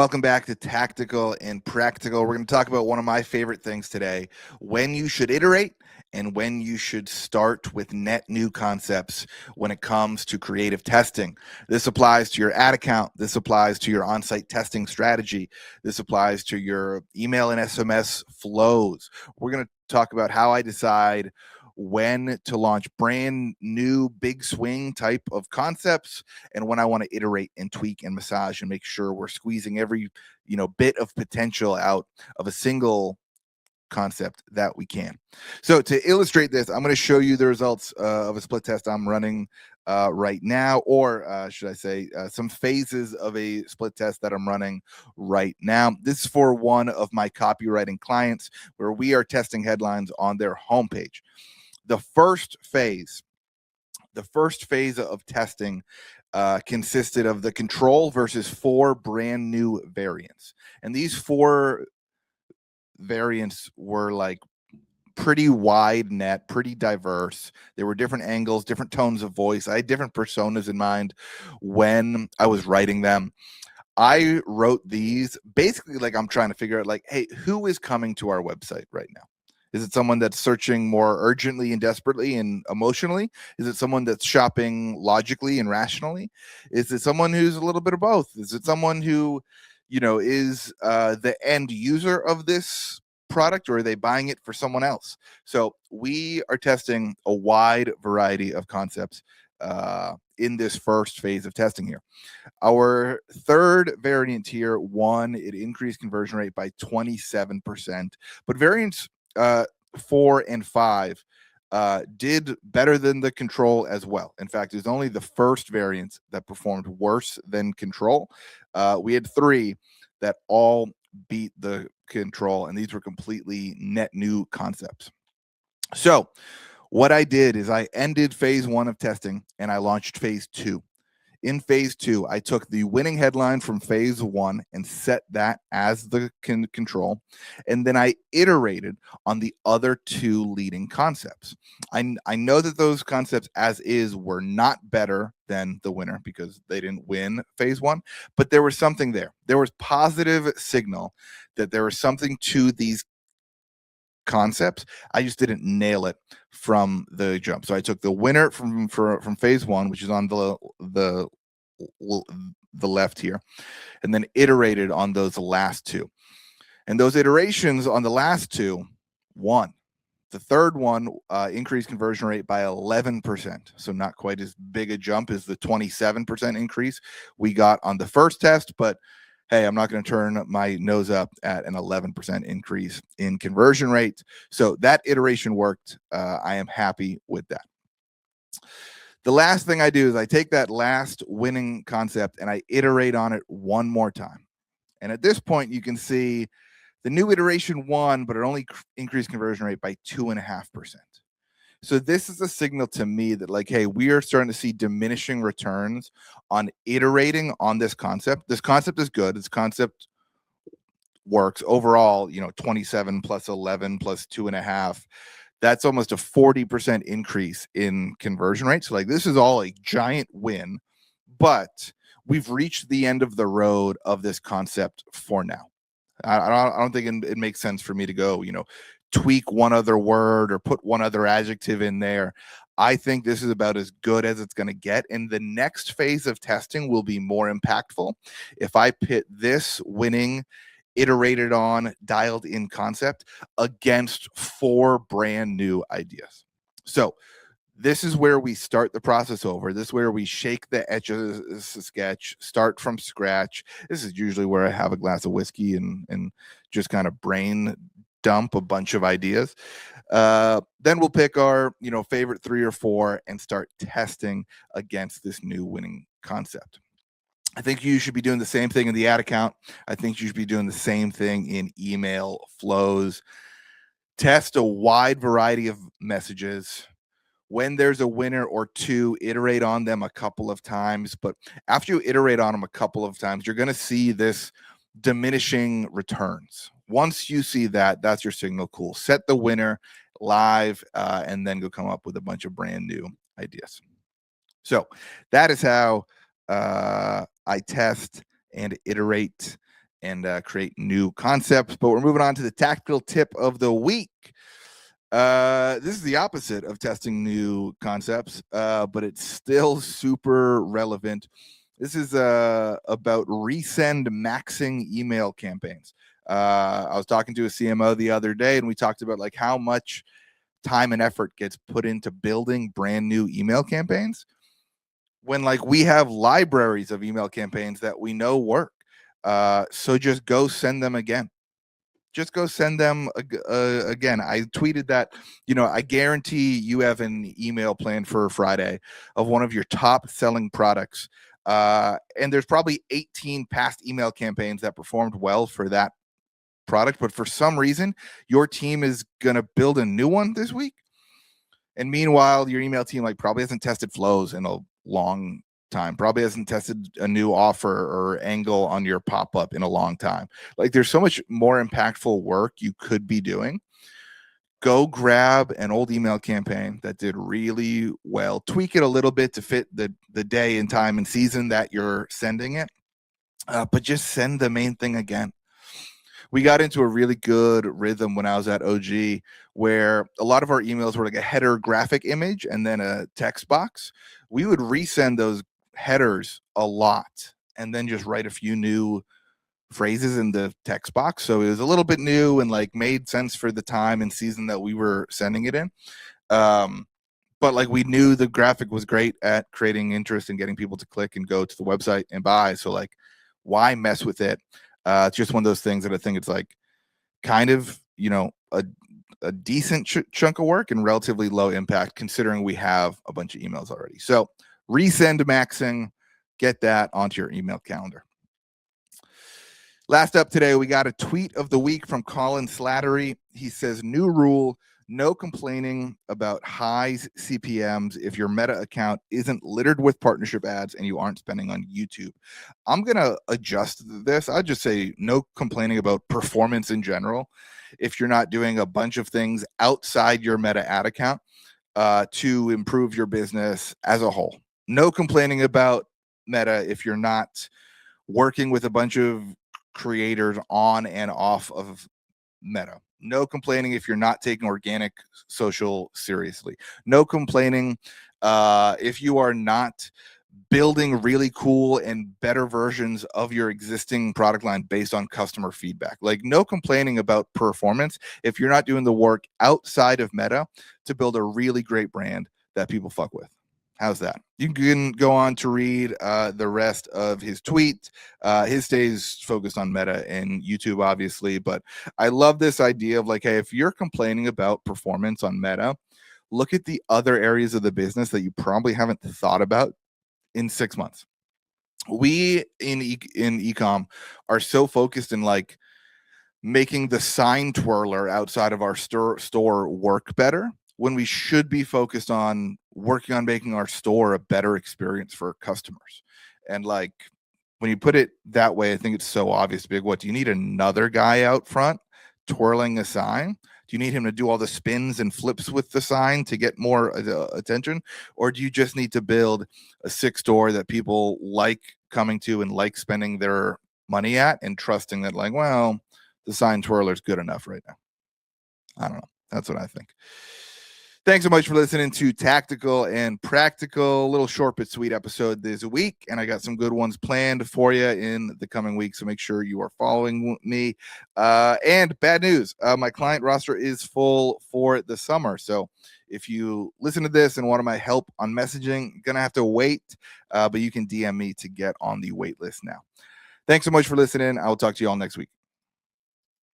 Welcome back to Tactical and Practical. We're going to talk about one of my favorite things today, when you should iterate and when you should start with net new concepts when it comes to creative testing. This applies to your ad account. This applies to your on-site testing strategy. This applies to your email and SMS flows. We're going to talk about how I decide when to launch brand new big swing type of concepts and when I want to iterate and tweak and massage and make sure we're squeezing every bit of potential out of a single concept that we can. So to illustrate this, I'm going to show you the results of a split test I'm running right now, or should I say some phases of a split test that I'm running right now. This is for one of my copywriting clients where we are testing headlines on their homepage. The first phase of testing consisted of the control versus 4 brand new variants. And these 4 variants were like pretty wide net, pretty diverse. There were different angles, different tones of voice. I had different personas in mind when I was writing them. I wrote these basically like I'm trying to figure out, like, hey, who is coming to our website right now? Is it someone that's searching more urgently and desperately and emotionally? Is it someone that's shopping logically and rationally? Is it someone who's a little bit of both? Is it someone who, is the end user of this product, or are they buying it for someone else? So we are testing a wide variety of concepts in this first phase of testing here. Our third variant here, it increased conversion rate by 27%, but variants 4 and 5 did better than the control as well. In fact, it's only the first variants that performed worse than control. We had 3 that all beat the control, and these were completely net new concepts. So what I did is I ended phase 1 of testing and I launched phase 2. In phase 2, I took the winning headline from phase 1 and set that as the control. And then I iterated on the other 2 leading concepts. I know that those concepts as is were not better than the winner because they didn't win phase 1, but there was something there. There was positive signal that there was something to these concepts. I just didn't nail it from the jump. So I took the winner from phase 1, which is on the left here, and then iterated on those last 2. And those iterations on the last 2 won. The third one increased conversion rate by 11%. So not quite as big a jump as the 27% increase we got on the first test, but hey, I'm not going to turn my nose up at an 11% increase in conversion rate. So that iteration worked. I am happy with that. The last thing I do is I take that last winning concept and I iterate on it one more time. And at this point, you can see the new iteration won, but it only increased conversion rate by 2.5%. So this is a signal to me that, like, hey, we are starting to see diminishing returns on iterating on this concept. This concept is good. This concept works overall, 27 plus 11 plus 2.5. That's almost a 40% increase in conversion rate. So like, this is all a giant win, but we've reached the end of the road of this concept for now. I don't think it makes sense for me to go, tweak one other word or put one other adjective in there. I think this is about as good as it's going to get. And the next phase of testing will be more impactful if I pit this winning, iterated on, dialed in concept against 4 brand new ideas. So this is where we start the process over. This is where we shake the etch of the sketch, start from scratch. This is usually where I have a glass of whiskey and just kind of brain dump a bunch of ideas. Then we'll pick our favorite 3 or 4 and start testing against this new winning concept. I think you should be doing the same thing in the ad account. I think you should be doing the same thing in email flows. Test a wide variety of messages. When there's a winner or 2, iterate on them a couple of times. But after you iterate on them a couple of times, you're going to see this diminishing returns. Once you see that, that's your signal. Cool. Set the winner live and then go come up with a bunch of brand new ideas. So that is how I test and iterate and create new concepts. But we're moving on to the tactical tip of the week. This is the opposite of testing new concepts, but it's still super relevant. This is about resend maxing email campaigns. I was talking to a CMO the other day, and we talked about like how much time and effort gets put into building brand new email campaigns when like we have libraries of email campaigns that we know work. So just go send them again. Just go send them again. I tweeted that, I guarantee you have an email plan for Friday of one of your top selling products. And there's probably 18 past email campaigns that performed well for that product. But for some reason, your team is going to build a new one this week. And meanwhile, your email team like probably hasn't tested flows in a long time, probably hasn't tested a new offer or angle on your pop-up in a long time. Like there's so much more impactful work you could be doing. Go grab an old email campaign that did really well, tweak it a little bit to fit the day and time and season that you're sending it, but just send the main thing again. We got into a really good rhythm when I was at OG where a lot of our emails were like a header graphic image and then a text box. We would resend those headers a lot and then just write a few new phrases in the text box. So it was a little bit new and like made sense for the time and season that we were sending it in. But like we knew the graphic was great at creating interest and getting people to click and go to the website and buy. So like, why mess with it? It's just one of those things that I think it's like kind of, a decent chunk of work and relatively low impact considering we have a bunch of emails already. So resend maxing, get that onto your email calendar. Last up today, we got a tweet of the week from Colin Slattery. He says, new rule, no complaining about high CPMs if your Meta account isn't littered with partnership ads and you aren't spending on YouTube. I'm going to adjust this. I'd just say no complaining about performance in general if you're not doing a bunch of things outside your Meta ad account to improve your business as a whole. No complaining about Meta if you're not working with a bunch of creators on and off of Meta. No complaining if you're not taking organic social seriously. No complaining if you are not building really cool and better versions of your existing product line based on customer feedback. Like no complaining about performance if you're not doing the work outside of Meta to build a really great brand that people fuck with. How's that? You can go on to read the rest of his tweet. His stays focused on Meta and YouTube, obviously. But I love this idea of like, hey, if you're complaining about performance on Meta, look at the other areas of the business that you probably haven't thought about in 6 months. We in ecom are so focused in like making the sign twirler outside of our store work better when we should be focused on working on making our store a better experience for customers. And like when you put it that way, I think it's so obvious. Big, what do you need another guy out front twirling a sign? Do you need him to do all the spins and flips with the sign to get more attention? Or do you just need to build a sick store that people like coming to and like spending their money at and trusting that like, well, the sign twirler is good enough right now? I don't know. That's what I think. Thanks so much for listening to Tactical and Practical. A little short but sweet episode this week, and I got some good ones planned for you in the coming weeks, so make sure you are following me. And bad news, my client roster is full for the summer, so if you listen to this and want my help on messaging, gonna have to wait, but you can DM me to get on the wait list now. Thanks so much for listening. I will talk to you all next week.